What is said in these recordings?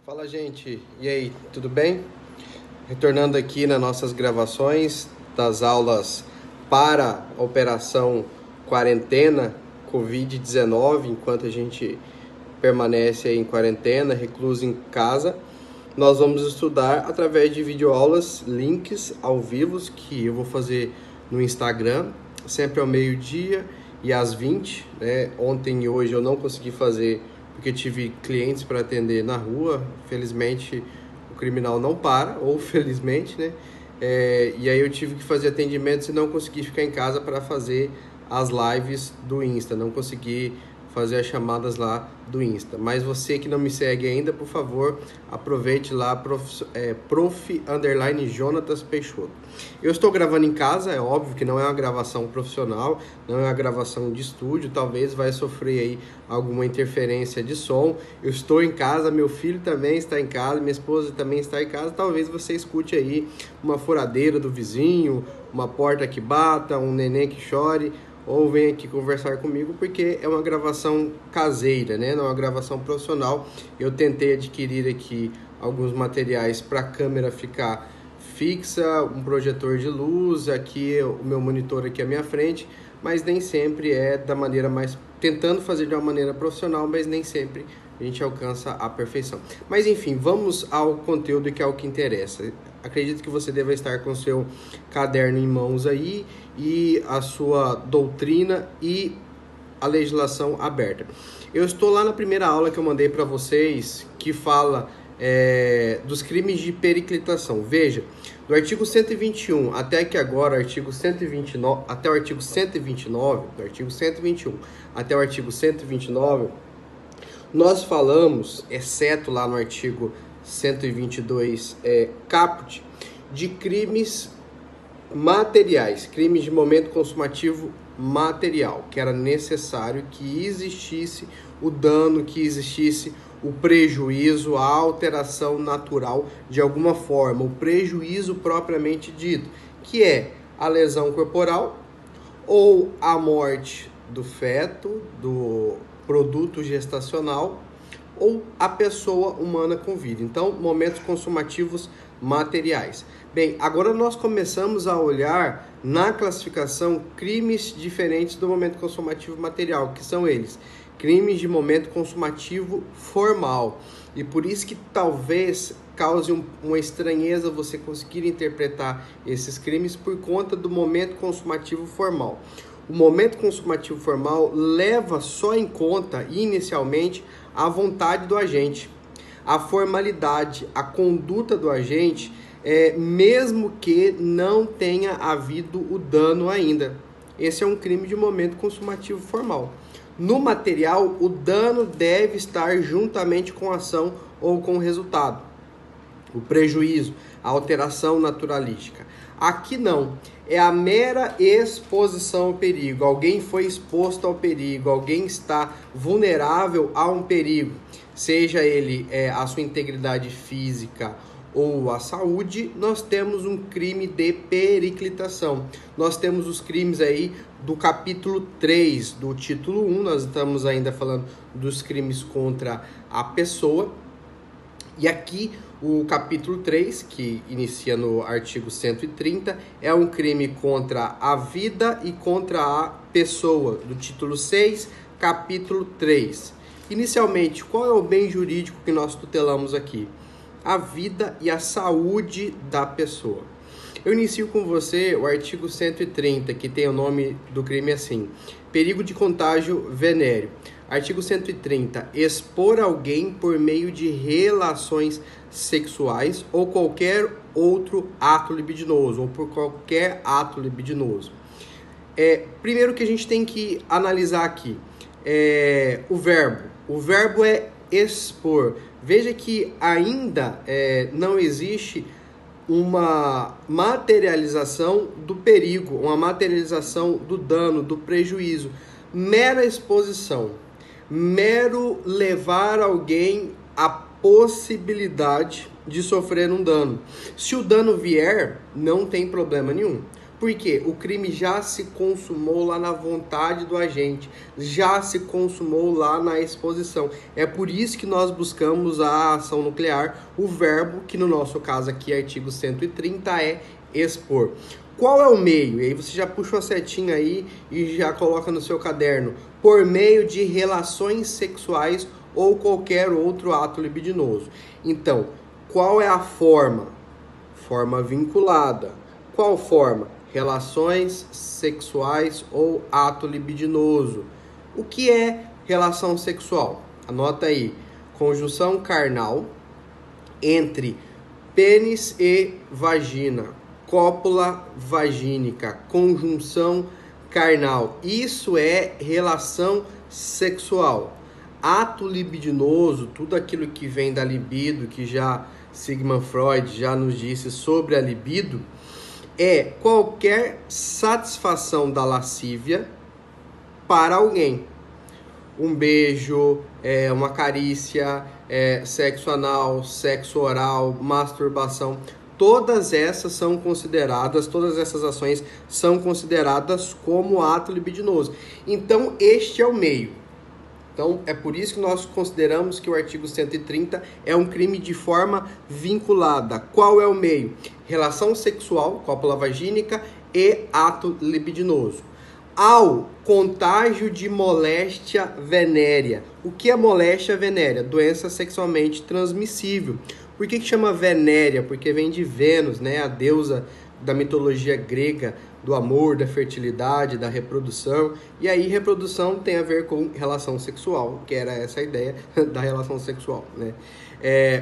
Fala, gente, e aí, tudo bem? Retornando aqui nas nossas gravações das aulas para a Operação Quarentena Covid-19, enquanto a gente permanece aí em quarentena, recluso em casa. Nós vamos estudar através de videoaulas, links ao vivo que eu vou fazer no Instagram, sempre ao meio-dia e às 20, né? Ontem e hoje eu não consegui fazer porque tive clientes para atender na rua. Felizmente o criminal não para, ou felizmente, né? E aí eu tive que fazer atendimentos e não consegui ficar em casa para fazer as lives do Insta, não consegui fazer as chamadas lá do Insta. Mas você que não me segue ainda, por favor, aproveite lá, prof_Jonatas Peixoto. Eu estou gravando em casa, é óbvio que não é uma gravação profissional, não é uma gravação de estúdio, talvez vai sofrer aí alguma interferência de som. Eu estou em casa, meu filho também está em casa, minha esposa também está em casa, talvez você escute aí uma furadeira do vizinho, uma porta que bata, um neném que chore, ou vem aqui conversar comigo, porque é uma gravação caseira, né? Não é uma gravação profissional. Eu tentei adquirir aqui alguns materiais para a câmera ficar fixa, um projetor de luz, aqui o meu monitor aqui à minha frente, mas nem sempre é da maneira mais... Tentando fazer de uma maneira profissional, mas nem sempre a gente alcança a perfeição. Mas enfim, vamos ao conteúdo que é o que interessa. Acredito que você deva estar com o seu caderno em mãos aí e a sua doutrina e a legislação aberta. Eu estou lá na primeira aula que eu mandei para vocês, que fala dos crimes de periclitação. Veja, do artigo 121 até que agora, artigo 129, até o artigo 129, do artigo 121 até o artigo 129, nós falamos, exceto lá no artigo 122 caput, de crimes materiais, crimes de momento consumativo material, que era necessário que existisse o dano, que existisse o prejuízo, a alteração natural de alguma forma, o prejuízo propriamente dito, que é a lesão corporal ou a morte do feto, do produto gestacional, ou a pessoa humana com vida. Então, momentos consumativos materiais. Bem, agora nós começamos a olhar na classificação crimes diferentes do momento consumativo material, que são eles, crimes de momento consumativo formal. E por isso que talvez cause uma estranheza você conseguir interpretar esses crimes por conta do momento consumativo formal. O momento consumativo formal leva só em conta, inicialmente, a vontade do agente, a formalidade, a conduta do agente, mesmo que não tenha havido o dano ainda. Esse é um crime de momento consumativo formal. No material, o dano deve estar juntamente com a ação ou com o resultado. O prejuízo, a alteração naturalística. Aqui não, é a mera exposição ao perigo. Alguém foi exposto ao perigo, alguém está vulnerável a um perigo, seja ele a sua integridade física ou a saúde. Nós temos um crime de periclitação. Nós temos os crimes aí do capítulo 3 do título 1, nós estamos ainda falando dos crimes contra a pessoa. E aqui o capítulo 3, que inicia no artigo 130, é um crime contra a vida e contra a pessoa, do título 6, capítulo 3. Inicialmente, qual é o bem jurídico que nós tutelamos aqui? A vida e a saúde da pessoa. Eu inicio com você o artigo 130, que tem o nome do crime assim: perigo de contágio venéreo. Artigo 130, expor alguém por meio de relações sexuais ou qualquer outro ato libidinoso, ou por qualquer ato libidinoso. Primeiro que a gente tem que analisar aqui, o verbo. O verbo é expor. Veja que ainda não existe uma materialização do perigo, uma materialização do dano, do prejuízo. Mera exposição, mero levar alguém à possibilidade de sofrer um dano. Se o dano vier, não tem problema nenhum. Porque o crime já se consumou lá na vontade do agente, já se consumou lá na exposição. É por isso que nós buscamos a ação nuclear, o verbo, que no nosso caso aqui, artigo 130, é expor. Qual é o meio? E aí você já puxa uma setinha aí e já coloca no seu caderno. Por meio de relações sexuais ou qualquer outro ato libidinoso. Então, qual é a forma? Forma vinculada. Qual forma? Relações sexuais ou ato libidinoso. O que é relação sexual? Anota aí. Conjunção carnal entre pênis e vagina. Cópula vagínica. Conjunção carnal. Isso é relação sexual. Ato libidinoso, tudo aquilo que vem da libido, que já Sigmund Freud já nos disse sobre a libido, é qualquer satisfação da lascívia para alguém. Um beijo, uma carícia, sexo anal, sexo oral, masturbação, todas essas são consideradas, todas essas ações são consideradas como ato libidinoso. Então, este é o meio. Então, é por isso que nós consideramos que o artigo 130 é um crime de forma vinculada. Qual é o meio? Relação sexual, cópula vagínica e ato libidinoso. Ao contágio de moléstia venérea. O que é moléstia venérea? Doença sexualmente transmissível. Por que chama venérea? Porque vem de Vênus, né? A deusa da mitologia grega, do amor, da fertilidade, da reprodução. E aí reprodução tem a ver com relação sexual, que era essa a ideia da relação sexual, né?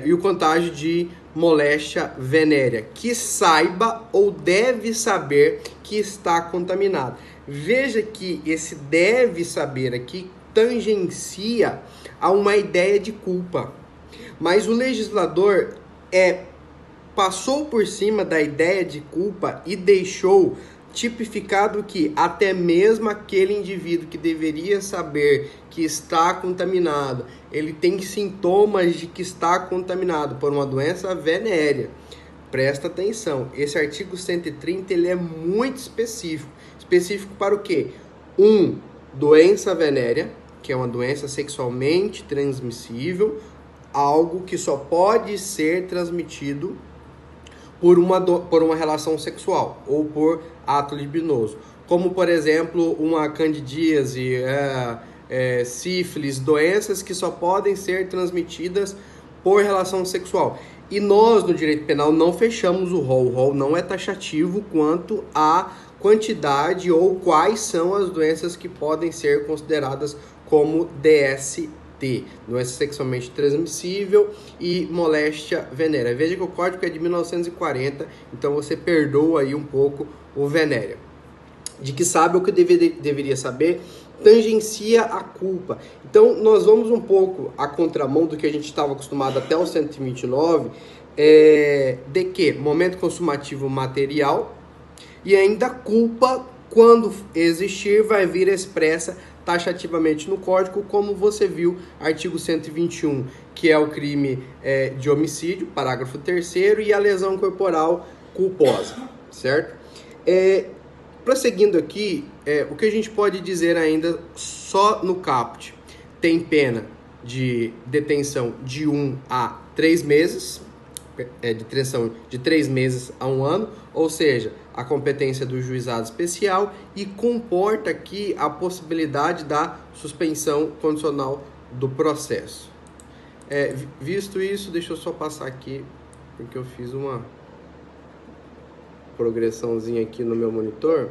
E o contágio de moléstia venérea, que saiba ou deve saber que está contaminado. Veja que esse deve saber aqui tangencia a uma ideia de culpa. Mas o legislador passou por cima da ideia de culpa e deixou tipificado que até mesmo aquele indivíduo que deveria saber que está contaminado, ele tem sintomas de que está contaminado por uma doença venérea. Presta atenção, esse artigo 130 ele é muito específico. Específico para o quê? Doença venérea, que é uma doença sexualmente transmissível, algo que só pode ser transmitido por uma relação sexual ou por ato libidinoso. Como, por exemplo, uma candidíase, sífilis, doenças que só podem ser transmitidas por relação sexual. E nós, no direito penal, não fechamos o rol. O rol não é taxativo quanto à quantidade ou quais são as doenças que podem ser consideradas como DST, doença sexualmente transmissível e moléstia venérea. Veja que o código é de 1940, então você perdoa aí um pouco o venérea. De que sabe o que deveria saber, tangencia a culpa. Então, nós vamos um pouco à contramão do que a gente estava acostumado até o 129, de que momento consumativo material e ainda culpa, quando existir, vai vir expressa taxativamente no código, como você viu, artigo 121, que é o crime de homicídio, parágrafo 3º, e a lesão corporal culposa, certo? Prosseguindo aqui, o que a gente pode dizer ainda só no caput? Tem pena de detenção de 1 a 3 meses, detenção de 3 meses a 1 ano, ou seja, a competência do juizado especial, e comporta aqui a possibilidade da suspensão condicional do processo. Visto isso, deixa eu só passar aqui, porque eu fiz uma progressãozinha aqui no meu monitor.